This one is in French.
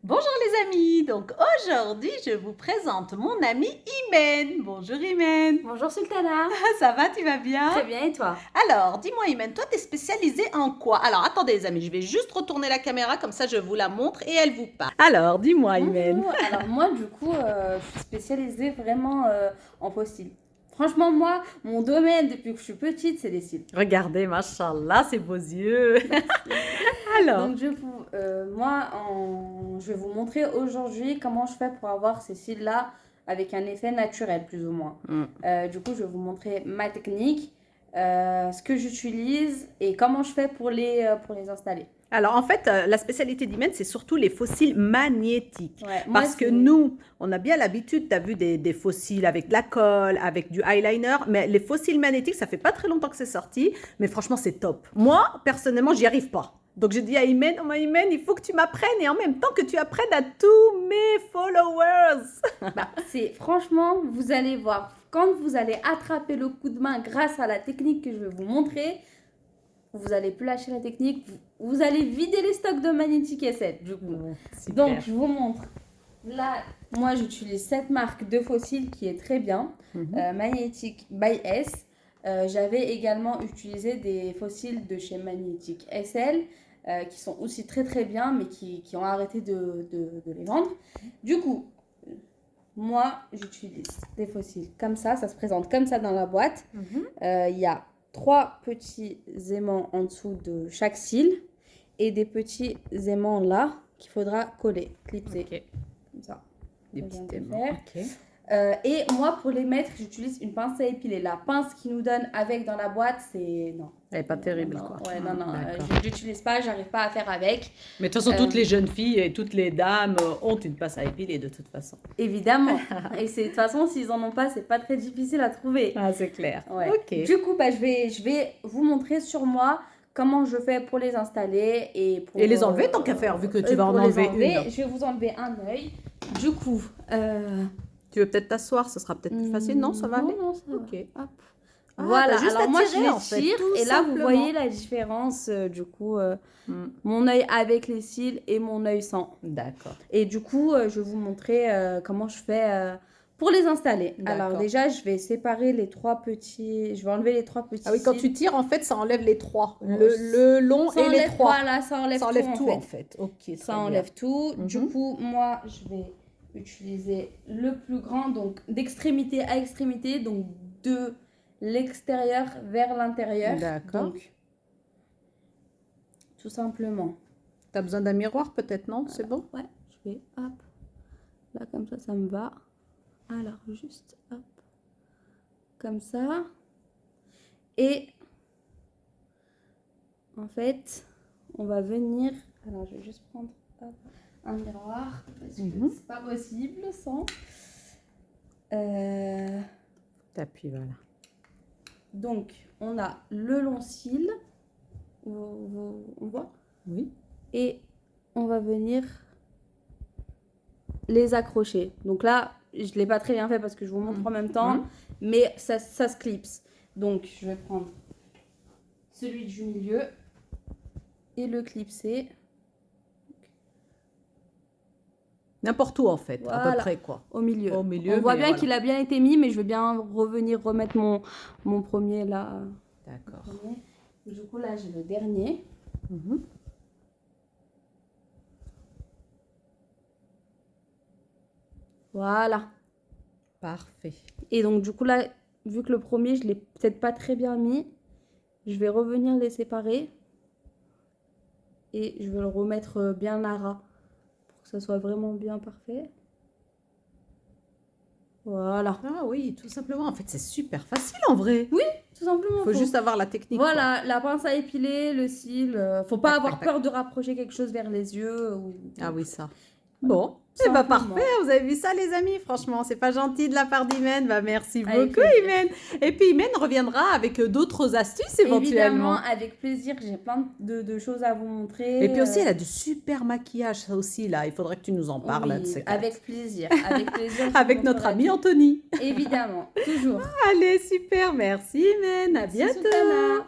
Bonjour les amis, donc aujourd'hui je vous présente mon amie Imen. Bonjour Imen. Bonjour Sultana. Ça va, tu vas bien? Très bien, et toi? Alors, dis-moi Imen, toi t'es spécialisée en quoi? Alors attendez les amis, je vais juste retourner la caméra comme ça je vous la montre et elle vous parle. Alors, dis-moi Imen. Bonjour. Alors moi, du coup, je suis spécialisée vraiment en fossiles. Franchement, moi, mon domaine depuis que je suis petite, c'est les cils. Regardez, machallah, ces beaux yeux. Alors, Donc, je vais vous montrer aujourd'hui comment je fais pour avoir ces cils-là avec un effet naturel, plus ou moins. Du coup, je vais vous montrer ma technique, ce que j'utilise et comment je fais pour les installer. Alors, en fait, la spécialité d'Imen, c'est surtout les fossiles magnétiques. Ouais, moi, Parce que c'est... nous, on a bien l'habitude, tu as vu des fossiles avec de la colle, avec du eyeliner, mais les fossiles magnétiques, ça fait pas très longtemps que c'est sorti, mais franchement, c'est top. Moi, personnellement, j'y arrive pas. Donc, j'ai dit à Imen, oh, Imen, il faut que tu m'apprennes et en même temps que tu apprennes à tous mes followers. Franchement, vous allez voir, quand vous allez attraper le coup de main grâce à la technique que je vais vous montrer, vous allez plus lâcher la technique, vous allez vider les stocks de Magnetic S7 du coup. Super. Donc je vous montre. Là, moi j'utilise cette marque de fossiles qui est très bien, Magnetic by S. J'avais également utilisé des fossiles de chez Magnetic SL qui sont aussi très très bien mais qui ont arrêté de les vendre. Du coup, moi j'utilise des fossiles comme ça se présente comme ça dans la boîte. Il y a 3 petits aimants en dessous de chaque cil et des petits aimants là qu'il faudra coller, clipser. Ok. Comme ça. Des Je petits viens de aimants. faire. Ok. Et moi, pour les mettre, j'utilise une pince à épiler. La pince qu'ils nous donnent avec dans la boîte, c'est... Non. Elle n'est pas terrible, non, quoi. Ouais, non, D'accord. je n'utilise pas, j'arrive pas à faire avec. Mais de toute façon, toutes les jeunes filles et toutes les dames ont une pince à épiler de toute façon. Évidemment. Et de toute façon, s'ils en ont pas, c'est pas très difficile à trouver. Ah, c'est clair. Ouais. Ok. Du coup, je vais vous montrer sur moi comment je fais pour les installer et pour... Et les enlever tant qu'à faire, vu que tu vas en pour les enlever une. Je vais vous enlever un œil. Du coup... Tu veux peut-être t'asseoir, ce sera peut-être plus facile. Non, ça va aller? Non, ça Ok. va. Hop. Ah, Voilà, t'as juste alors à moi tirer, je en les fait, tire tout et là vous simplement. voyez la différence du coup mon œil avec les cils et mon œil sans. D'accord. Et du coup je vais vous montrer comment je fais pour les installer. D'accord. Alors déjà je vais séparer les 3 petits, je vais enlever les 3 petits Ah oui, quand cils. tu tires, en fait, ça enlève les trois. Ouais, Le long Ça et les enlève, trois. voilà, ça enlève, Ça enlève tout, tout, en en fait. fait. Ok, très Ça bien. enlève tout. Du Mhm. coup, moi, je vais utiliser le plus grand, donc d'extrémité à extrémité, donc de l'extérieur vers l'intérieur. D'accord. Donc, tout simplement. T'as besoin d'un miroir, peut-être, non? C'est bon? Ouais, je vais, hop, là, comme ça me va. Alors, juste, hop, comme ça. Et, en fait, on va venir... Alors, je vais juste prendre... Hop, un miroir parce que c'est pas possible sans. T'appuies, voilà. Donc, on a le long cil, on voit, Oui. et on va venir les accrocher. Donc là, je l'ai pas très bien fait parce que je vous montre en même temps, mais ça se clipse. Donc, je vais prendre celui du milieu et le clipser. N'importe où, en fait, à Voilà. peu près, quoi. Au milieu. Au milieu, On voit mais bien voilà. qu'il a bien été mis, mais je vais bien remettre mon premier là. D'accord. Du coup, là, j'ai le dernier. Voilà. Parfait. Et donc, du coup, là, vu que le premier, je l'ai peut-être pas très bien mis, je vais revenir les séparer. Et je vais le remettre bien à ras pour que ça soit vraiment bien parfait. Voilà. Ah oui, tout simplement. En fait, c'est super facile, en vrai. Oui, tout simplement. Faut juste avoir la technique. Voilà, la pince à épiler, le cil. Faut pas Tac, avoir tac, peur de rapprocher quelque chose vers les yeux. Ah oui, ça. Voilà. Bon, c'est pas Simplement. parfait. Vous avez vu ça, les amis? Franchement, c'est pas gentil de la part d'Imen. Bah, merci Avec beaucoup, plaisir. Imen. Et puis, Imen reviendra avec d'autres astuces éventuellement. Évidemment, avec plaisir. J'ai plein de choses à vous montrer. Et puis aussi, elle a du super maquillage, ça aussi, là. Il faudrait que tu nous en parles. Oui, de ces avec plaisir. Avec plaisir. je Avec vous notre montrerai amie tout. Anthony. Évidemment, toujours. Allez, super. Merci, Imen. À Merci, bientôt. Sultana.